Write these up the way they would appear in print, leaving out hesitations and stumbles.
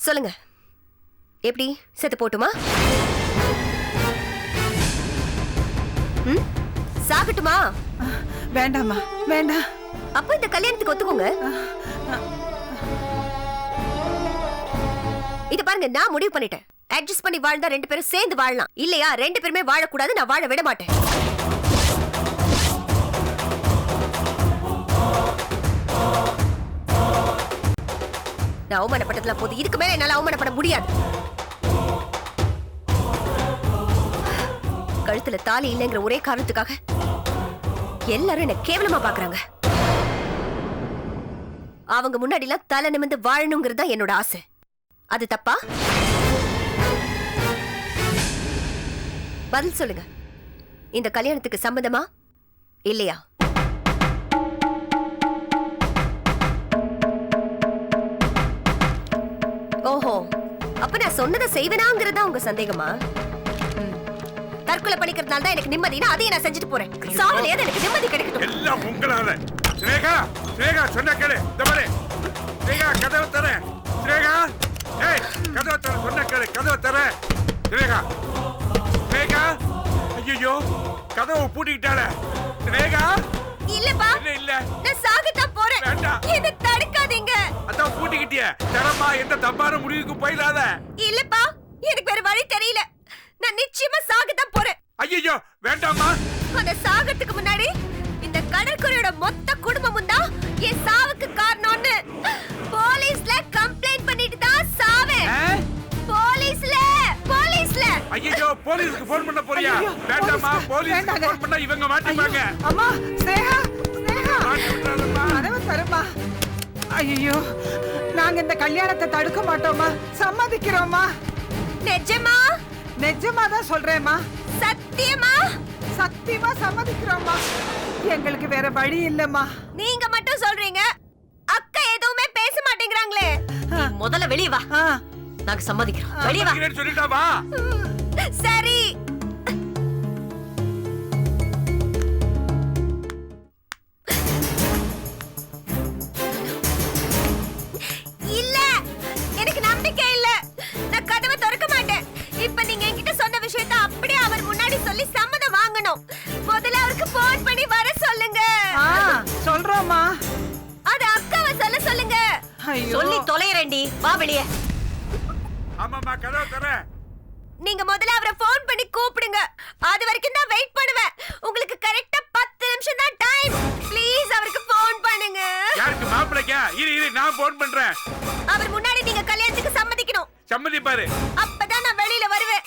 சொல்லுங்க, எப்படி செத்து போட்டுமா? சாகட்டுமா? வேண்டாமா, வேண்டாம். அப்ப இந்த கல்யாணத்துக்கு ஒத்துக்கோங்க. இத பாருங்க, நான் முடிவு பண்ணிட்டேன். அட்ஜஸ்ட் பண்ணி வாழ்ந்தா 2 பேரும் சேர்ந்து வாழலாம். இல்லையா 2 பேருமே வாழக்கூடாது, நான் வாழ விட மாட்டேன். நான் அவமானப்பட்டதுல போது, இதுக்கு மேல என்னால அவமானப்பட முடியாது. கழுத்துல தாலி இல்லைங்கிற ஒரே காரணத்துக்காக எல்லாரும் என்ன கேவலமா பாக்குறாங்க. அவங்க முன்னாடி எல்லாம் தலை நிமிர்ந்து வாழணுங்கிறது தான் என்னோட ஆசை. அது தப்பா? பதில் சொல்லுங்க. இந்த கல்யாணத்துக்கு சம்மதமா இல்லையா? ஓஹோ, அப்ப நான் சொன்னதை செய்வேனாங்கிறதா உங்க சந்தேகமா? தற்கொலை பண்ணிக்கிறதுனால தான் எனக்கு நிம்மதினா அதையும் நான் செஞ்சுட்டு போறேன். சாவலையாவது எனக்கு நிம்மதி கிடைக்கட்டும். எல்லாம் உங்களால. ஸ்ரேகா, ஸ்ரேகா சொன்ன கேளு. இந்த பாரு. ஸ்ரேகா கதவை தர. ஸ்ரேகா, ஏய் கதவை தர, சொன்ன கேளு. கதவை தர. ஸ்ரேகா, ஸ்ரேகா, ஐயோ கதவை பூட்டிக்கிட்டாளே. ஸ்ரேகா, இல்லப்பா, இல்ல நான் சாகத்தான் போறேன். வேண்டாம், என்ன தடுக்காதீங்க. அதான் பூட்டிக்கிட்டியே. தரமா எந்த தப்பான முடிவுக்கு போயிடாத. இல்லப்பா, எனக்கு வேற வழி தெரியல. நான் நிச்சயமா சாகத்தான் போறேன். ஐயோ வேண்டாமா. அந்த சாகத்துக்கு முன்னாடி இந்த கடற்கரையோட மொத்த குடும்பமும் தான் என் சாவுக்கு காரணம்னு போலீஸ்ல கம்ப்ளைண்ட் பண்ணிட்டு தான் சாவேன். போலீஸ்ல. ஐயோ போலீஸ்க்கு ஃபோன் பண்ண போறியா? வேண்டாமா, போலீஸ்க்கு ஃபோன் பண்ணா இவங்க மாட்டிப்பாங்க. அம்மா, ஸ்னேகா, ஸ்னேகா, மாட்டிட்டாளம்மா. கதவை தரமா. ஐயோ, நாங்க இந்த கல்யாணத்தை தடுக்க மாட்டோமா, சம்மதிக்கிறோமா. நிஜமா? நிஜமா தான் சொல்றேம்மா. சத்தியமா? சத்தியமா சம்மதிக்கிறோமா. எங்களுக்கு வேற வழி இல்லம்மா. நீங்க மட்டும் சொல்றீங்க, அக்கா எதுவுமே பேச மாட்டேங்கறாங்களே. முதல்ல வெளிய வா. நாங்க சம்மதிக்கிறோம். வெளிய வா. சொல்லிட்டா வா. சரி. இல்ல, எனக்கு நம்பிக்கை இல்ல. நான் கதவை திறக்க மாட்டேன். இப்ப நீங்க என்கிட்ட சொன்ன விஷயத்தை அப்படியே அவர் முன்னாடி சொல்லி சம்மதம் வாங்கணும். முதல்ல அவருக்கு போன் பண்ணி வர சொல்லுங்க. சொல்றோமா. அது அக்காவை சொல்ல சொல்லுங்க. சொல்லி தொலைறேன்டி. வா வெளியே. ஆமாமா, கதவை தர. நீங்க முதல்ல அவரை போன் பண்ணி கூப்பிடுங்க. அது வரைக்கும் தான் வெயிட் பண்ணுவேன். உங்களுக்கு கரெக்ட்டா 10 நிமிஷம் தான் டைம். ப்ளீஸ் அவருக்கு போன் பண்ணுங்க. யாருக்கு? மாப்பிளைக்கா? இரு நான் போன் பண்றேன். அவர் முன்னாடி நீங்க கல்யாணத்துக்கு சம்மதிக்கணும். சம்மதி பாரு. அப்பதான் நான் வெளியில வருவேன்.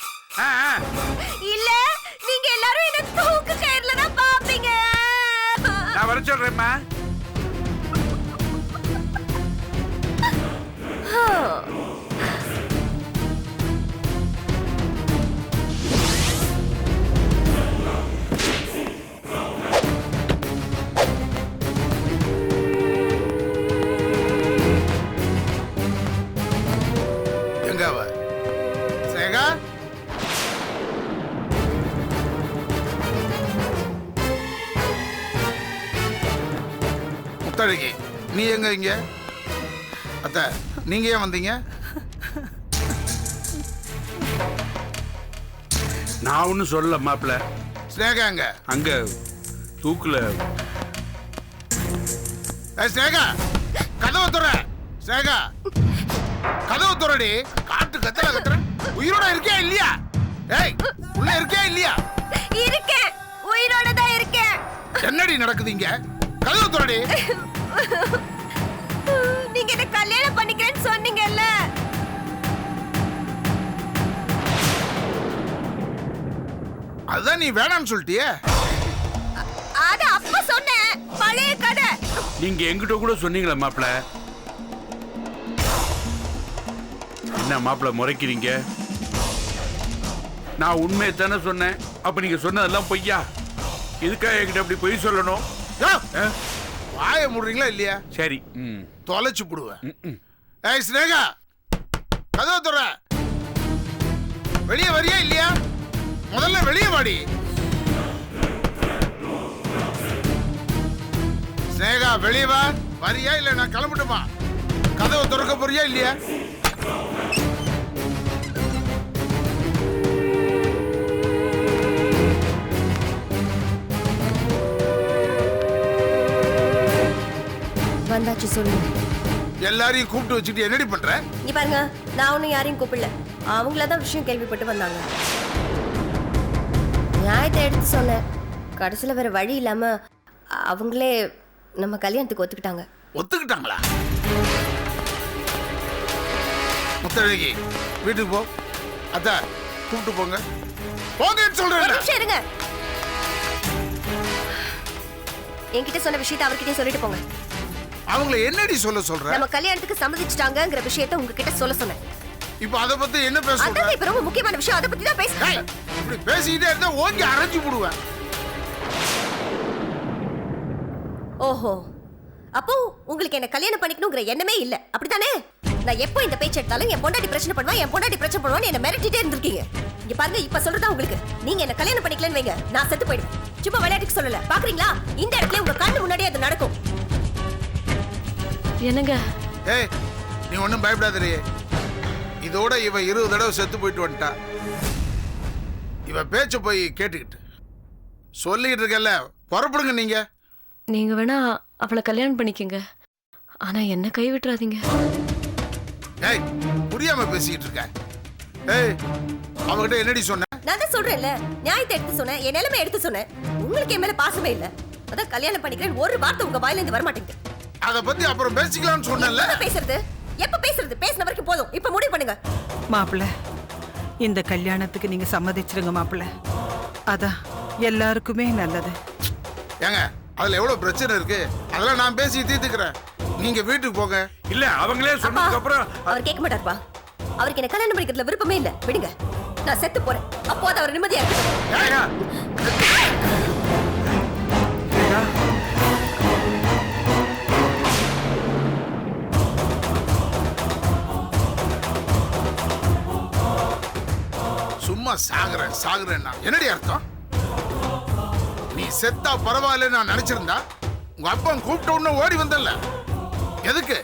இல்ல, நீங்க எல்லாரும் என்ன தூக்கு கயிறுல தான் பாப்பீங்க. நான் வர சொல்றேன்மா. முத்தழகி, நீ எங்க இங்க? அத்த, நீங்க ஏன் வந்தீங்க? நான் ஒன்னும் சொல்லல மாப்பிள்ள. ஸ்னேகா எங்க? அங்க தூக்குல. ஸ்னேகா, கதவை துற. ஸ்னேகா, கதவை துறடி. காட்டு கத்தல கத்துற. உயிரோட இருக்கியா இல்லையா? ஏய், உள்ள இருக்கியா இல்லையா? இருக்கேன், உயிரோட தான் இருக்கேன். என்னடி நடக்குது இங்க? கதவை துறடி. நீங்க என்ன கல்யாணம் பண்ணிக்கிறேன்னு சொன்னீங்கல்ல. அதான் நீ வேணாம்னு சொல்லிட்டியே. அது அப்ப சொன்னேன், பழைய கதை. நீங்க எங்கிட்ட கூட சொன்னீங்களா மாப்பிள்ள? என்ன மாப்பிள்ள முறைக்கிறீங்க? நான் உண்மையை தானே சொன்னேன். அப்ப நீங்க சொன்னதெல்லாம் பொய்யா? எதுக்காக என்கிட்ட அப்படி பொய் சொல்லணும்? வாய முடுறீங்களா இல்லையா? சரி, தொலைச்சு புடுவேன். ஏய் ஸ்னேகா, கதவை துற. வெளியே வரியா இல்லையா? முதல்ல வெளியே வாடி. ஸ்னேகா, வெளியே வா. வரியா இல்ல நான் கிளம்பட்டுமா? கதவை திறக்க போறியா இல்லையா? வந்தாச்சு சொல்லு. எல்லாரையும் கூப்பிட்டு வச்சுட்டு என்னடி பண்ற? இங்க பாருங்க, நான் ஒன்னும் யாரையும் கூப்பிடல. அவங்களதான் விஷயம் கேள்விப்பட்டு வந்தாங்க. நியாயத்தை எடுத்து சொன்னேன். கடைசியில் வேற வழி இல்லாம அவங்களே நம்ம கல்யாணத்துக்கு ஒத்துக்கிட்டாங்க. ஒத்துக்கிட்டாங்களா? முத்தழகி வீட்டுக்கு போ. அத்தா கூப்பிட்டு போங்க. போங்கன்னு ஒரு சொல்றேன். நிமிஷம் இருங்க. என்கிட்ட சொன்ன விஷயத்தை அவர்கிட்டயே சொல்லிட்டு போங்க. அவங்கள என்னடி சொல்ற? நம்ம கல்யாணத்துக்கு சம்மதிச்சிட்டாங்கங்கிற விஷயத்தை உங்ககிட்ட சொல்ல சொன்னேன். இப்போ அத பத்தி என்ன பேச சொல்ற? அதான் இப்ப ரொம்ப முக்கியமான விஷயம். அதை பத்தி தான் பேசுறேன். இப்படி பேசிக்கிட்டே இருந்தா ஓங்கி அரைஞ்சு போடுவேன். ஓஹோ, அப்போ உங்களுக்கு என்ன கல்யாணம் பண்ணிக்கணுங்கிற எண்ணமே இல்ல, அப்படித்தானே? நான் எப்போ இந்த பேச்சு எடுத்தாலும் என் பொண்டாட்டி பிரச்சனை பண்ணுவா, என் பொண்டாட்டி பிரச்சனை பண்ணுவான்னு என்ன மிரட்டிட்டே இருந்திருக்கீங்க. இங்க பாருங்க, இப்ப சொல்றதா உங்களுக்கு. நீங்க என்ன கல்யாணம் பண்ணிக்கலன்னு வைங்க, நான் செத்து போயிடுவேன். சும்மா விளையாட்டுக்கு சொல்லல, பாக்குறீங்களா? இந்த இடத்துல உங்க கண்ணு முன்னாடியே அது நடக்கும். என்னங்க? ஏய், நீ ஒண்ணும் பயப்படாதே. இதோட இவ 20 தடவை செத்து போயிட்டு வந்துட்டா. இவ பேச்ச போய் கேட்டுக்கிட்டு சொல்லிட்டு இருக்கல, புறப்படுங்க நீங்க. நீங்க வேணா அவளை கல்யாணம் பண்ணிக்கங்க, ஆனா என்ன கைவிட்டுறாதீங்க. ஏய், புரியாம பேசிட்டு இருக்க. ஏய், அவகிட்ட என்னடி சொன்ன? நான் தான் சொல்றேன்ல, நியாயத்தை எடுத்து சொன்னேன், என் நிலைமை எடுத்து சொன்னேன். உங்களுக்கு என் மேல பாசமே இல்ல, அதான் கல்யாணம் பண்ணிக்கிறேன் ஒரு வார்த்தை உங்க வாயில இருந்து வர மாட்டேங்குது. அத பத்தி அப்புறம் பேசிக்கலாம்னு சொன்னேன்ல. எப்ப பேசுறது? எப்ப பேசுறது? பேசின வரைக்கும் போதும். இப்ப முடிவு பண்ணுங்க. மாப்பிள்ள, இந்த கல்யாணத்துக்கு நீங்க சம்மதிச்சிருங்க மாப்பிள்ள. அதான் எல்லாருக்குமே நல்லது. ஏங்க, அதுல எவ்வளவு பிரச்சனை இருக்கு, அதெல்லாம் நான் பேசி தீர்த்துக்கிறேன். நீங்க வீட்டுக்கு போங்க. இல்ல அவங்களே சொன்னதுக்கு அப்புறம் அவர் கேட்க மாட்டாருப்பா. அவருக்கு என்ன கல்யாணம் பண்ணிக்கிறதுல விருப்பமே இல்ல. விடுங்க, நான் செத்து போறேன். அப்போது அவர் நிம்மதியா இருக்கட்டும். ரேகா. ரேகா. சும்மா சாகுறேன்னா என்னடி அர்த்தம்? நீ செத்தா பரவாயில்ல நான் நினைச்சிருந்தா உங்க அப்பா கூப்பிட்ட உடனே ஓடி வந்தல்ல, எதுக்கு?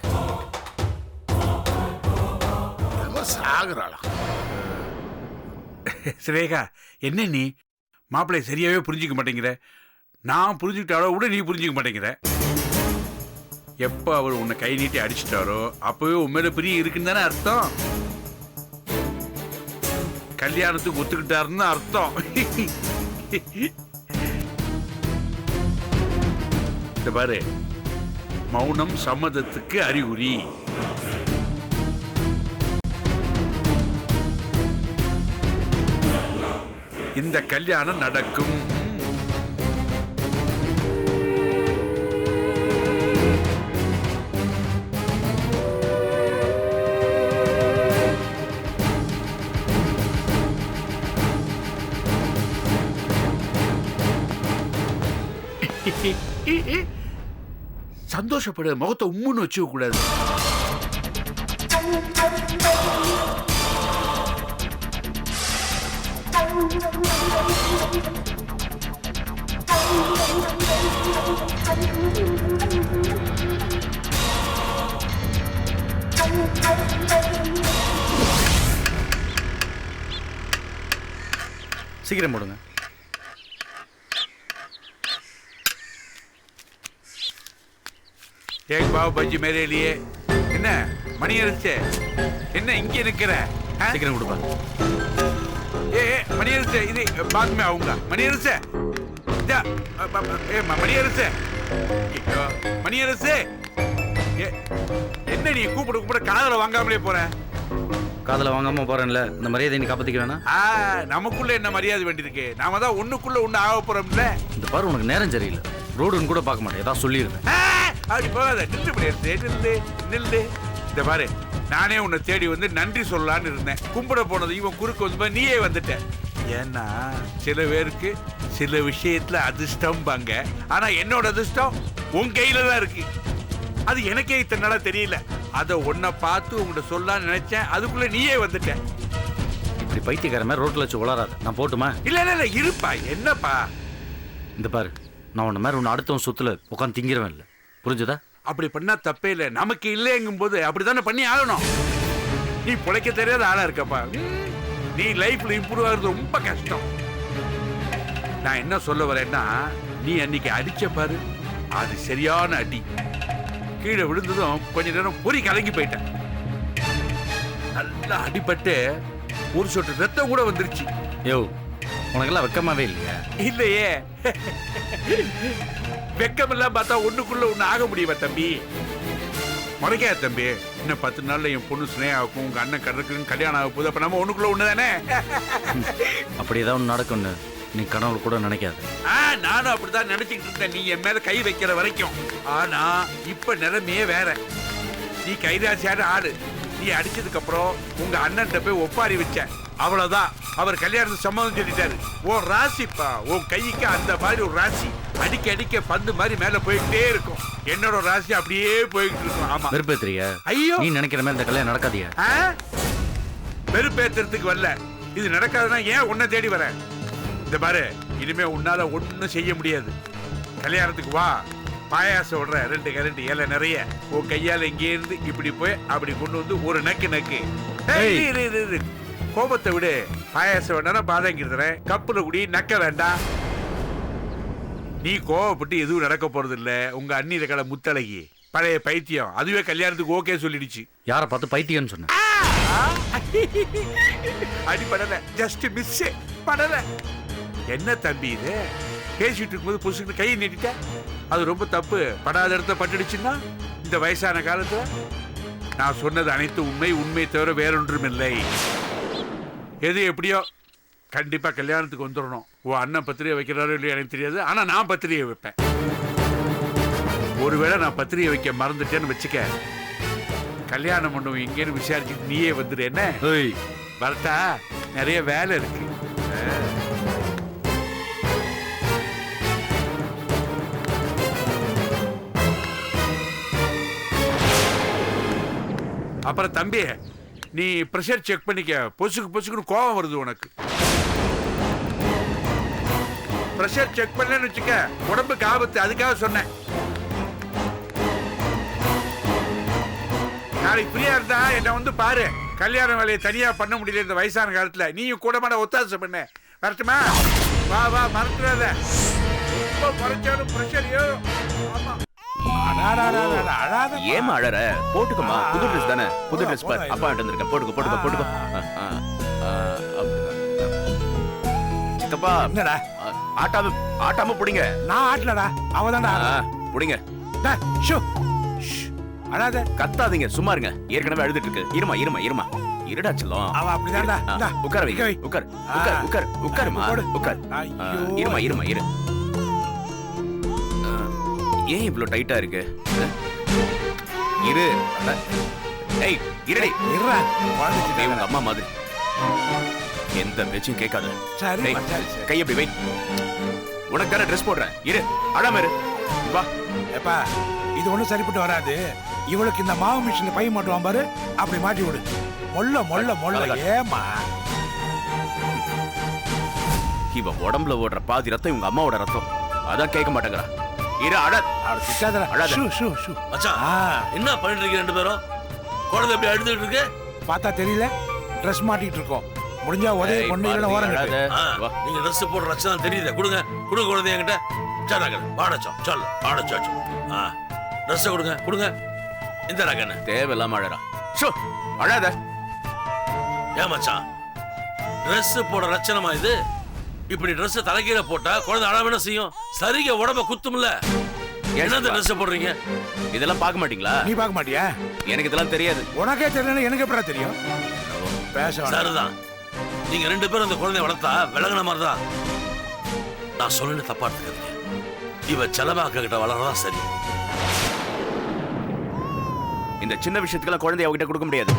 சாகுறாளா? ரேகா, என்ன நீ மாப்பிள்ளை சரியாவே புரிஞ்சிக்க மாட்டேங்கிற. நான் புரிஞ்சுக்கிட்டாலோ கூட நீ புரிஞ்சிக்க மாட்டேங்கிற. எப்போ அவர் உன்னை கை நீட்டி அடிச்சிட்டாரோ அப்பவே உண்மையில பிரிய இருக்குன்னு தானே அர்த்தம். கல்யாணத்துக்கு ஒத்துக்கிட்டாருன்னு அர்த்தம். இந்த பாரு, மௌனம் சம்மதத்துக்கு அறிகுறி. இந்த கல்யாணம் நடக்கும். சந்தோஷப்படு, முகத்தை உம்முன்னு வச்சுக்க கூடாது. சீக்கிரம் போடுங்க. ஏக் பாவ் பஜ்ஜி மேரே லியே. என்ன மணி அடிச்சே? என்ன இங்க நிக்கிற? சீக்கிரம் கொடுப்பா. ஏ மணி அடிச்சே, இது பாத் மே ஆऊंगा. மணி அடிச்சே, மணி அடிச்சே, மணி அடிச்சே. என்ன நீ கூப்பிட காதல வாங்காமலே போற? காதல வாங்காம போறேன்ல, இந்த மரியாதை நீ காப்பாத்திக்க வேணா? நமக்குள்ள என்ன மரியாதை வேண்டியிருக்கு? நாம தான் ஒண்ணுக்குள்ள ஒண்ணு ஆக போறோம்ல. இந்த பாரு, உனக்கு நேரம் சரியில்லை. ரோடுன்னு கூட பார்க்க மாட்டேன், ஏதாவது சொல்லிடுறேன். அப்படி போகாத, நின்று நில்லு நில்லு. இந்த பாரு, நானே உன்னை தேடி வந்து நன்றி சொல்லலான்னு இருந்தேன். கும்பிட போனது இவன் குறுக்கு வந்து நீயே வந்துட்ட. ஏன்னா சில பேருக்கு சில விஷயத்துல அதிர்ஷ்டம்பாங்க. ஆனா என்னோட அதிர்ஷ்டம் உன் கையில தான் இருக்கு. அது எனக்கே இத்தனை நாளா தெரியல. அதை உன்னை பார்த்து உங்கள்கிட்ட சொல்லலாம்னு நினைச்சேன். அதுக்குள்ள நீயே வந்துட்ட. இப்படி பைத்தியக்கார மாதிரி ரோட்ல வச்சு உளராத. நான் போட்டுமா? இல்ல இருப்பா. என்னப்பா? இந்த பாரு, நான் உன்ன மாதிரி உன்னை அடுத்தவன் சொத்துல உட்காந்து திங்கிறவன் இல்லை, புரிஞ்சுதா? அப்படி பண்ணா தப்பே இல்லை. நமக்கு இல்லைங்கும் போது அப்படித்தானே பண்ணி ஆகணும். நீ பிழைக்க தெரியாத ஆளா இருக்கப்பா. நீ லைஃப்ல இம்ப்ரூவ் ஆகுறது ரொம்ப கஷ்டம். நான் என்ன சொல்ல வரேன்னா, நீ அன்னைக்கு அடிச்ச பாரு, அது சரியான அடி. கீழே விழுந்ததும் கொஞ்ச நேரம் பொறி கலங்கி போயிட்டேன். நல்லா அடிபட்டு ஒரு சொட்டு ரத்தம் கூட வந்துருச்சு. யோ உனக்கெல்லாம் வெக்கமாவே இல்லையா? இல்லையே, வெக்கமெல்லாம் பார்த்தா ஒண்ணுக்குள்ள ஒண்ணு ஆக முடியுமா தம்பி? முறைக்கா தம்பி, இன்னும் 10 நாள்ல என் பொண்ணு ஸ்னேகாவுக்கும் உங்க அண்ணன் கடற்கரைக்கும் கல்யாணம் ஆக போகுது. அப்ப நம்ம ஒண்ணுக்குள்ள ஒண்ணு தானே? அப்படி ஏதாவது ஒன்று நடக்கும்னு நீ கனவுல கூட நினைக்காது. நானும் அப்படிதான் நினைச்சுக்கிட்டு இருந்தேன் நீ என் மேல கை வைக்கிற வரைக்கும். ஆனா இப்ப நிலைமையே வேற. நீ கைராசியான ஆளு. நீ அடிச்சதுக்கு அப்புறம் உங்க அண்ணன் போய் ஒப்பாரி வச்ச, அவ்வளவுதான். அவர் கல்யாணத்துக்கு சம்மதம் சொல்லிட்டாரு. ஓ ராசிப்பா, உன் கைக்கு அந்த மாதிரி ஒரு ராசி அடிக்க அடிக்க பந்து மாதிரி மேல போயிட்டே இருக்கும். என்னோட ராசி அப்படியே போயிட்டு இருக்கும். ஆமா, வெறுப்பேத்திரியா? ஐயோ, நீ நினைக்கிற மாதிரி இந்த கல்யாணம் நடக்காதியா? வெறுப்பேத்துறதுக்கு வரல. இது நடக்காதுன்னா ஏன் உன்னை தேடி வரேன்? இந்த பாரு, இனிமே உன்னால ஒன்னும் செய்ய முடியாது. கல்யாணத்துக்கு வா, பாயாசம் விடுற 2 கரண்டி இலை நிறைய உன் கையால இங்கே இருந்து இப்படி போய் அப்படி கொண்டு வந்து ஒரு நக்கு நக்கு. கோபத்தை விடு. பாயாசம் வேண்டாம், பாதங்கிறதுறேன். கப்புல குடி, நக்க வேண்டாம். நீ கோவப்பட்டு எதுவும் நடக்க போறது இல்ல. உங்க அண்ணி கடை முத்தழகி பழைய பைத்தியம், அதுவே கல்யாணத்துக்கு ஓகே சொல்லிடுச்சு. யாரை பார்த்து பைத்தியம்னு சொன்ன? அடி படல, ஜஸ்ட் மிஸ் படல. என்ன தம்பி இது? பேசிட்டு இருக்கும்போது புதுசுக்கு கையை நீட்டிட்ட, அது ரொம்ப தப்பு. படாத இடத்த பட்டுடுச்சுன்னா இந்த வயசான காலத்துல நான் சொன்னது அனைத்து உண்மை, உண்மை தவிர வேறொன்றும் இல்லை. எது எப்படியோ கண்டிப்பா கல்யாணத்துக்கு வந்துடணும். உன் அண்ணன் பத்திரிகை வைக்கிறாரோ இல்லையா எனக்கு தெரியாது, ஆனா நான் பத்திரிகை வைப்பேன். ஒருவேளை நான் பத்திரிகை வைக்க மறந்துட்டேன்னு வச்சுக்க, கல்யாண மண்டபம் எங்கேன்னு விசாரிச்சுட்டு நீயே வந்துடு. என்ன வரட்டா? நிறைய வேலை இருக்கு. அப்புறம் தம்பி, நீ பிரஷர் செக் பண்ணிக்க. பொசுக்குன்னு கோபம் வருது உனக்கு. பிரஷர் செக் பண்ணலன்னு வச்சுக்க, உடம்புக்கு ஆபத்து. அதுக்காக சொன்னேன். நாளைக்கு ஃப்ரீயா இருந்தா என்ன வந்து பாரு. கல்யாண வேலையை தனியா பண்ண முடியல இந்த வயசான காலத்துல. நீயும் கூட மாட ஒத்தாசை பண்ண. வரட்டுமா? வா வா, மறந்துடாத. ரொம்ப குறைச்சாலும் பிரஷர் ஏறும். ஆமா. ஏமா அழற? போட்டுக்கமா, புது ட்ரெஸ் தானே. புது ட்ரெஸ் பாரு, அப்பா வந்திருக்கேன். போட்டுக்கோ. சித்தப்பா, என்னடா ஆட்டாம புடிங்க. நான் ஆட்டலடா, அவதான்டா. புடிங்க. அழாத, கத்தாதீங்க, சும்மா இருங்க. ஏற்கனவே அழுதுட்டு இருக்கு. இருமா இருடா செல்லம். அவ அப்படிதான்டா. உட்கார வை. உட்காருமா. இருமா இரு. ஏன் இவ்ளோ டைட்டா இருக்கு? இரு. ஏய், இருடா. நீ உங்க அம்மா மாதிரி எந்த பேச்சும் கேட்காத. சரி, கையை அப்படி வை. உனக்கு தானே ட்ரெஸ் போடுறேன். இரு, அழாம இரு. வா. ஏப்பா, இது ஒண்ணும் சரிப்பட்டு வராது. இவளுக்கு இந்த மாவு மிஷின் பை மாட்டுவான் பாரு, அப்படி மாட்டி விடு. மொள்ள. ஏமா இவ உடம்புல ஓடுற பாதி ரத்தம் இவங்க அம்மாவோட ரத்தம். அதான் கேட்க மாட்டேங்கிறா. இரு, என்ன பண்ணிட்டு இருக்கீங்க ரெண்டு பேரும்? குழந்தை எப்படி அழுதுட்டு இருக்கு? பார்த்தா தெரியல. ட்ரெஸ் மாட்டிட்டு இருக்கோம். முடிஞ்சா உதவி பொண்ணு இல்லைன்னா ஓரங்க. நீங்க ட்ரெஸ் போடுற ரச்சம் தெரியுது. கொடுங்க குழந்தை என்கிட்ட. பாடச்சோம் சொல்லு, பாடச்சோம். ட்ரெஸ் கொடுங்க. இந்த ரகன்னு தேவையில்லாம அழறா. அழாத. ஏன் மச்சான், ட்ரெஸ் போட ரச்சனமா இது? இப்படி ட்ரெஸ் தலைகீழ போட்டா குழந்தை அழாம செய்யும். சரிங்க, உடம்ப குத்தும்ல. என்னது ட்ரெஸ் போடுறீங்க? இதெல்லாம் பார்க்க மாட்டீங்களா? நீ பார்க்க மாட்டியா? எனக்கு இதெல்லாம் தெரியாது. உனக்கே தெரியல, எனக்கு எப்படா தெரியும்? சரிதான். நீங்க 2 பேரும் அந்த குழந்தைய வளர்த்தா விலங்கின மாதிரி தான். நான் சொல்லு தப்பா எடுத்துக்காதீங்க. இவ செலவாக்க கிட்ட வளர்றதா சரி. இந்த சின்ன விஷயத்துக்கெல்லாம் குழந்தைய அவகிட்ட கொடுக்க முடியாது.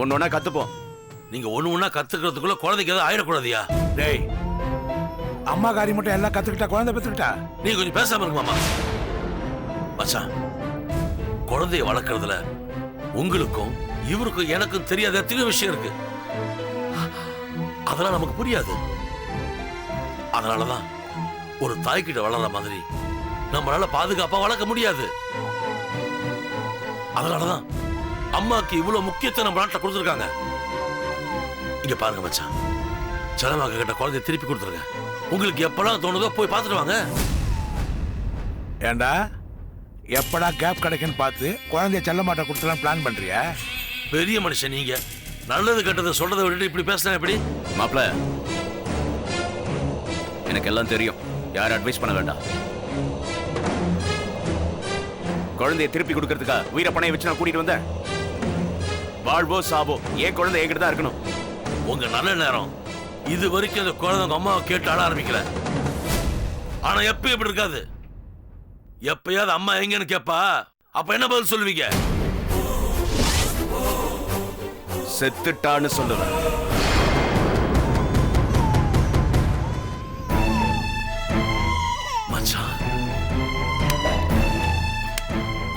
ஒன்னொன்னா கத்துப்போம். நீங்க ஒண்ணு கத்துக்கிறதுக்குள்ள குழந்தைக்கு ஏதாவது ஆயிடக்கூடாதியா? டேய், அம்மா காரி மட்டும் எல்லாம் கத்துக்கிட்டா குழந்தை பெத்துக்கிட்டா? நீ கொஞ்சம் பேசாம இருக்கு மாமா. மச்சான், குழந்தைய வளர்க்கறதுல உங்களுக்கும் இவருக்கும் எனக்கும் தெரியாத எத்தனை விஷயம் இருக்கு. அதெல்லாம் நமக்கு புரியாது. அதனாலதான் ஒரு தாய்கிட்ட வளர்ற மாதிரி நம்மளால பாதுகாப்பா வளர்க்க முடியாது. அதனாலதான் அம்மாக்கு இவ்வளவு முக்கியத்துவம் நம்ம நாட்டில் கொடுத்துருக்காங்க. இங்க பாருங்க மச்சான், செலவாக்க கிட்ட குழந்தைய திருப்பி கொடுத்துருங்க. உங்களுக்கு எப்பெல்லாம் தோணுதோ போய் பார்த்துட்டு வாங்க. ஏண்டா, எப்படா கேப் கிடைக்குன்னு பார்த்து குழந்தைய செல்லமாட்ட கொடுத்துலாம் பிளான் பண்றியா? பெரிய மனுஷன் நீங்க, நல்லது கெட்டதை சொல்றதை விட்டுட்டு இப்படி பேசுனா எப்படி? மாப்பிள, எனக்கு எல்லாம் தெரியும். யாரும் அட்வைஸ் பண்ண வேண்டாம். குழந்தைய திருப்பி கொடுக்கறதுக்கா உயிரை பணைய வச்சு நான் கூட்டிட்டு வந்தேன். வாழ்வோ சாவோ ஏன் குழந்தை என்கிட்ட தான் இருக்கணும். உங்க நல்ல நேரம் இது வரைக்கும் அந்த குழந்தை உங்க அம்மாவை கேட்டு அழ ஆரம்பிக்கல. ஆனா எப்பயும் இப்படி இருக்காது. எப்பயாவது அம்மா எங்கன்னு கேப்பா, அப்ப என்ன பதில் சொல்லுவீங்க? செத்துட்டான்னு சொல்லுவேன். மச்சான்,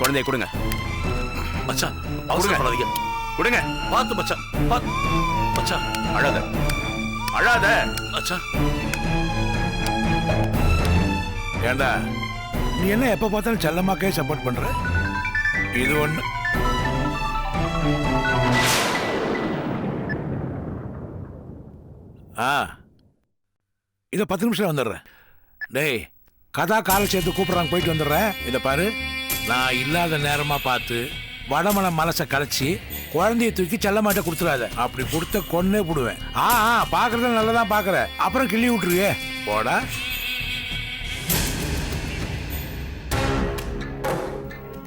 குழந்தைய கொடுங்க. மச்சான் அவசரப்படாதீங்க. கொடுங்க. பார்த்து மச்சான், பார்த்து மச்சான். அழாத அழாத மச்சான். ஏண்டா நீ என்ன எப்ப பார்த்தாலும் செல்லமாக்கே சப்போர்ட் பண்ற? இது ஒண்ணு. இத 10 நிமிஷம் வந்துடுறேன். டேய், கதா காலை சேர்த்து கூப்பிடுறாங்க, போயிட்டு வந்துடுறேன். இத பாரு, நான் இல்லாத நேரமா பார்த்து வடமன மனசை கலைச்சி குழந்தைய தூக்கி செல்லமாட்ட கொடுத்துடாத. அப்படி கொடுத்த கொன்னே போடுவேன். பாக்குறத நல்லதான் பாக்குற, அப்புறம் கிள்ளி விட்டுருவே. போடா.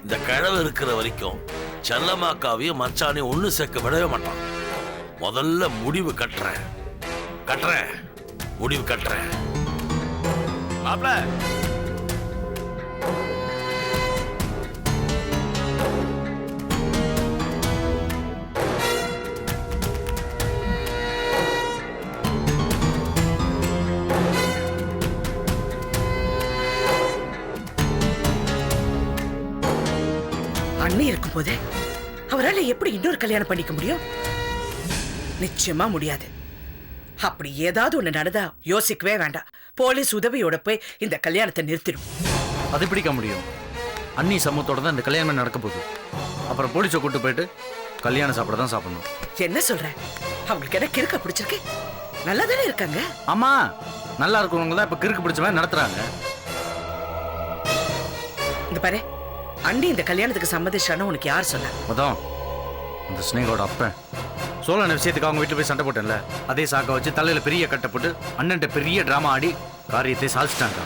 இந்த கிழவு இருக்கிற வரைக்கும் செல்லமாக்காவையும் மச்சானையும் ஒண்ணு சேர்க்க விடவே மாட்டான். முதல்ல முடிவு கட்டுறேன், முடிவு கட்டுறேன். மாப்பிள, அண்ணி இருக்கும் போதே அவரால் எப்படி இன்னொரு கல்யாணம் பண்ணிக்க முடியும்? நிச்சயமா முடியாது. அப்படி ஏதாவது ஒண்ணு நடந்தா யோசிக்கவே வேண்டாம். போலீஸ் உதவியோட போய் இந்த கல்யாணத்தை நிறுத்திடும். அது பிடிக்க முடியும். அண்ணி சமூகத்தோட தான் இந்த கல்யாணம் நடக்க போகுது. அப்புறம் போலீஸை கூட்டு போயிட்டு கல்யாணம் சாப்பிட தான் சாப்பிடணும். என்ன சொல்ற? அவங்களுக்கு என்ன கிறுக்க பிடிச்சிருக்கு? நல்லா தானே இருக்காங்க. ஆமா, நல்லா இருக்கிறவங்க தான் இப்ப கிறுக்கு பிடிச்ச மாதிரி நடத்துறாங்க. இந்த பாரு, அண்ணி இந்த கல்யாணத்துக்கு சம்மதிச்சான்னு உனக்கு யார் சொன்னா? அதான் இந்த ஸ்னேகோட அப்பன் சோழன விஷயத்துக்கு அவங்க வீட்டில் போய் சண்டை போட்டேன்ல, அதே சாக்க வச்சு தலையில பெரிய கட்டை போட்டு அண்ணன்ட்ட பெரிய டிராமா ஆடி காரியத்தை சாதிச்சிட்டாங்க.